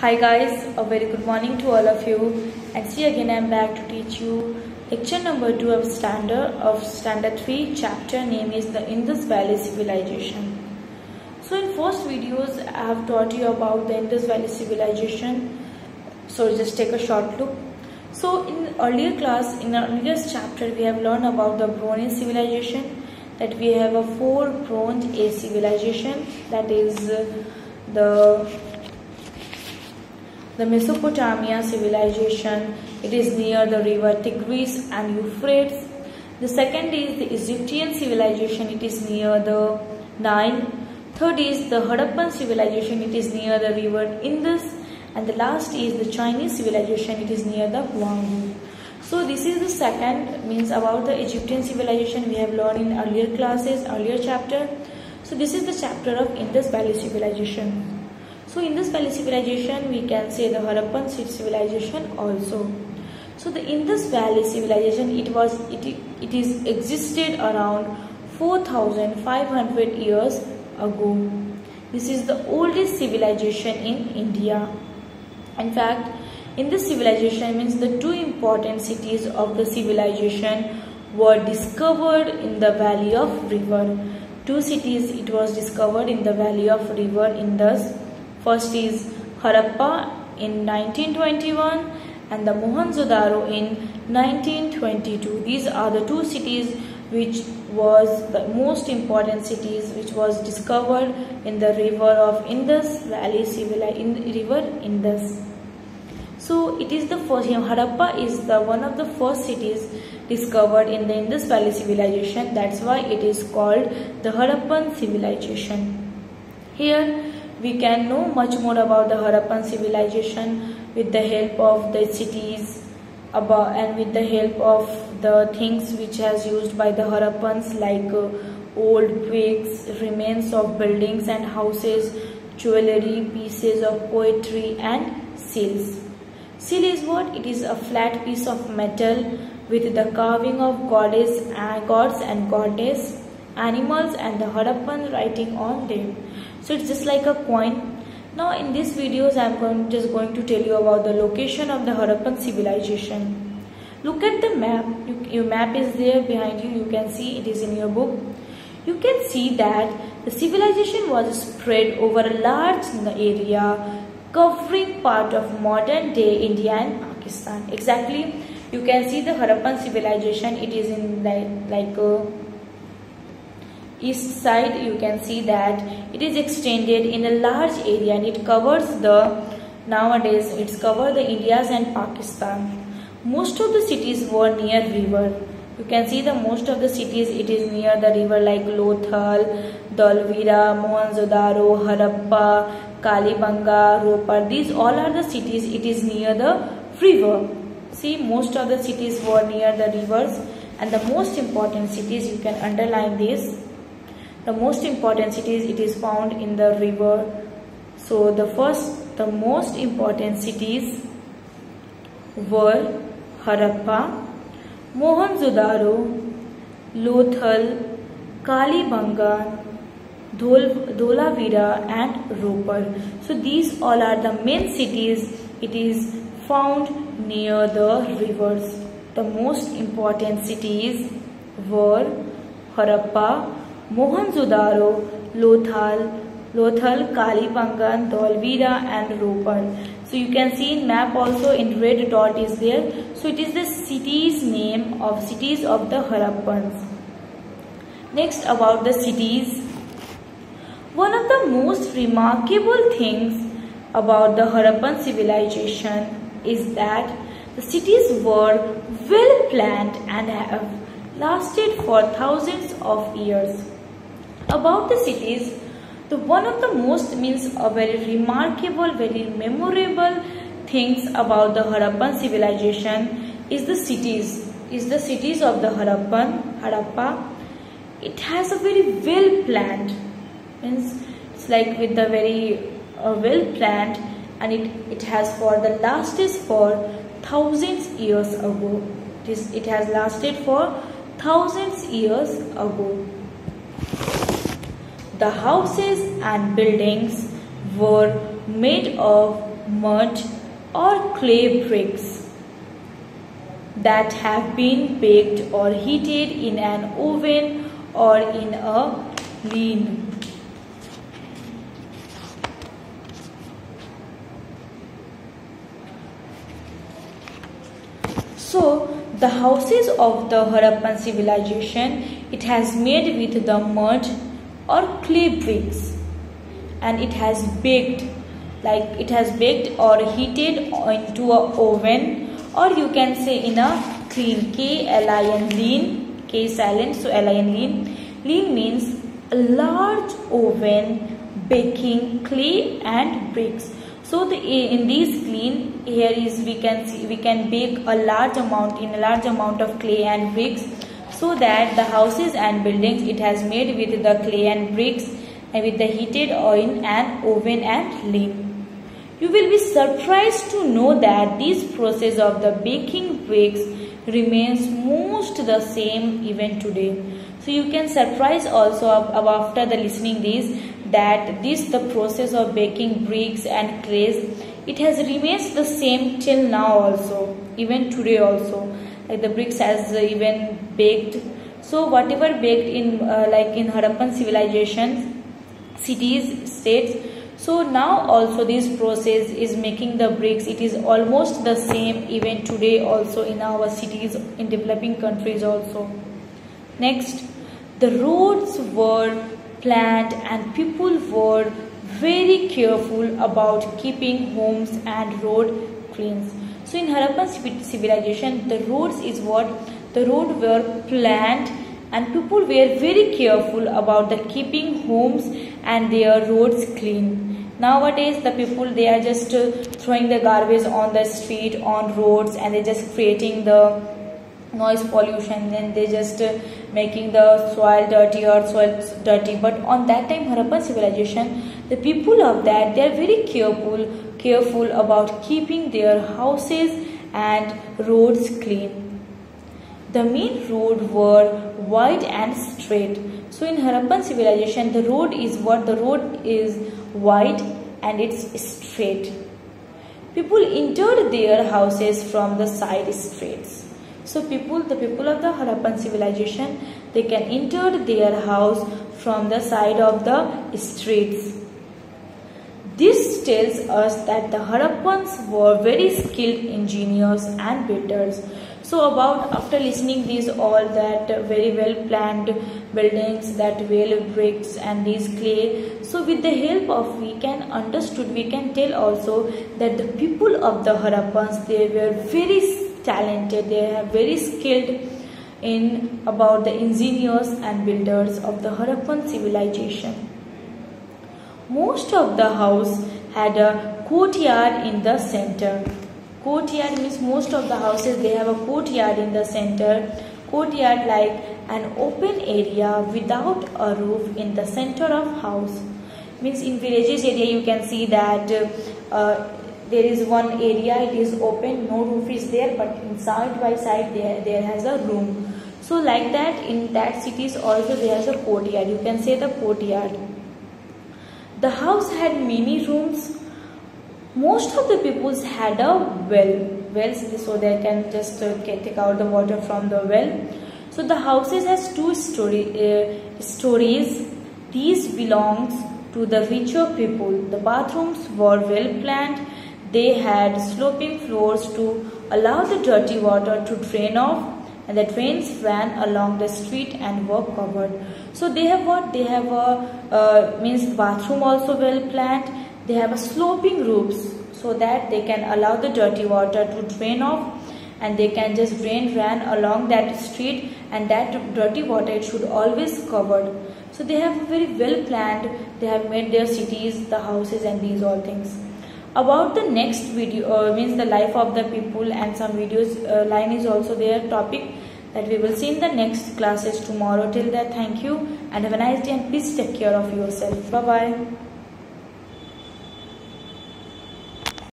Hi guys, a very good morning to all of you, and see again I am back to teach you lecture number 2 of standard 3 chapter name is the Indus Valley Civilization. So in first videos I have taught you about the Indus Valley Civilization, so just take a short look. So in earlier class, in our earlier chapter, we have learned about the Bronze civilization, that we have a 4 Bronze Age civilization, that is the Mesopotamia civilization. It is near the river Tigris and Euphrates. The second is the Egyptian civilization. It is near the Nile. Third is the Harappan civilization. It is near the river Indus. And the last is the Chinese civilization. It is near the Huangpu. So this is the second, means about the Egyptian civilization we have learned in earlier classes, earlier chapter. So this is the chapter of Indus Valley civilization. So in this Valley civilization, we can say the Harappan civilization also. So the Indus Valley civilization, it is existed around 4,500 years ago. This is the oldest civilization in India. In fact, in this civilization means the 2 important cities of the civilization were discovered in the valley of river. 2 cities it was discovered in the valley of river Indus. First is Harappa in 1921 and the Mohenjo-daro in 1922. These are the 2 cities which was the most important cities which was discovered in the river of Indus Valley in river Indus. So it is the first, Harappa is the one of the first cities discovered in the Indus Valley civilization. That's why it is called the Harappan civilization. Here we can know much more about the Harappan civilization with the help of the cities and with the help of the things which has used by the Harappans, like old bricks, remains of buildings and houses, jewelry, pieces of poetry and seals. Seal is what? It is a flat piece of metal with the carving of gods and goddess, animals and the Harappan writing on them. So it's just like a coin. Now in these videos I am just going to tell you about the location of the Harappan civilization. Look at the map. Your map is there behind you. You can see it is in your book. You can see that the civilization was spread over a large area covering part of modern day India and Pakistan. Exactly, you can see the Harappan civilization. It is in east side. You can see that it is extended in a large area and it covers nowadays it's covered the India's and Pakistan. Most of the cities were near river. You can see the most of the cities it is near the river, like Lothal, Dholvira, Mohenjo-daro, Harappa, Kalibanga, Ropar. These all are the cities it is near the river. See, most of the cities were near the rivers, and the most important cities, you can underline this, the most important cities it is found in the river. So the most important cities were Harappa, Mohenjo-daro, Lothal, Kalibanga, Dholavira and Ropar. So these all are the main cities it is found near the rivers. The most important cities were Harappa, Mohenjo-daro, Lothal, Kalibanga, Dholvira and Ropar. So you can see in map also in red dot is there. So it is the cities name of cities of the Harappans. Next, about the cities. One of the most remarkable things about the Harappan civilization is that the cities were well planned and have lasted for thousands of years. About the cities, one of the most a very remarkable, very memorable things about the Harappan civilization is the cities. Of the Harappa. It has a very well planned, means it's like with the very well planned, and it has for the lasted for thousands years ago. It has lasted for thousands years ago. The houses and buildings were made of mud or clay bricks that have been baked or heated in an oven or in a kiln. So the houses of the Harappan civilization, it has made with the mud or clay bricks, and it has baked, like it has baked or heated into a oven, or you can say in a kiln, K-L-I-N, lean, K silent, so L-I-N, lean. Lean means a large oven baking clay and bricks. So in these kiln, here is we can bake a large amount of clay and bricks, so that the houses and buildings it has made with the clay and bricks and with the heated oil and oven and lean. You will be surprised to know that this process of the baking bricks remains most the same even today. So you can surprise also after the listening this, that the process of baking bricks and clays, it has remains the same till now also, even today also, like the bricks has even baked. So whatever baked in like in Harappan civilization, cities, states, so now also this process is making the bricks, it is almost the same even today also in our cities, in developing countries also. Next, the roads were planned and people were very careful about keeping homes and road clean. So in Harappan civilization, the roads is what? The road were planned and people were very careful about the keeping homes and their roads clean. Nowadays the people, they are just throwing the garbage on the street, on roads, and they just creating the noise pollution, and they just making the soil dirty or soil dirty. But on that time Harappan civilization, the people of that, they are very careful about keeping their houses and roads clean. The main road were wide and straight. So in Harappan civilization, the road is what? The road is wide and it's straight. People entered their houses from the side streets. So the people of the Harappan civilization, they can enter their house from the side of the streets. This tells us that the Harappans were very skilled engineers and builders. So after listening these all, that very well planned buildings, that well bricks and these clay, so with the help of we can tell also that the people of the Harappans, they were very talented, they are very skilled in about the engineers and builders of the Harappan civilization. Most of the house had a courtyard in the center. Courtyard means most of the houses, they have a courtyard in the center. Courtyard like an open area without a roof in the center of house. Means in villages area you can see that there is one area, it is open, no roof is there, but in side by side there has a room. So like that in that cities also there is a courtyard, you can say the courtyard. The house had many rooms. Most of the peoples had a wells, so they can just take out the water from the well. So the houses has two stories. These belongs to the richer people. The bathrooms were well planned. They had sloping floors to allow the dirty water to drain off, and the drains ran along the street and were covered. So they have what? They have a means bathroom also well planned. They have a sloping roofs so that they can allow the dirty water to drain off, and they can just ran along that street, and that dirty water, it should always covered. So they have very well planned, they have made their cities, the houses and these all things. About the next video means the life of the people, and some videos line is also their topic that we will see in the next classes tomorrow. Till that, thank you and have a nice day, and please take care of yourself. Bye bye.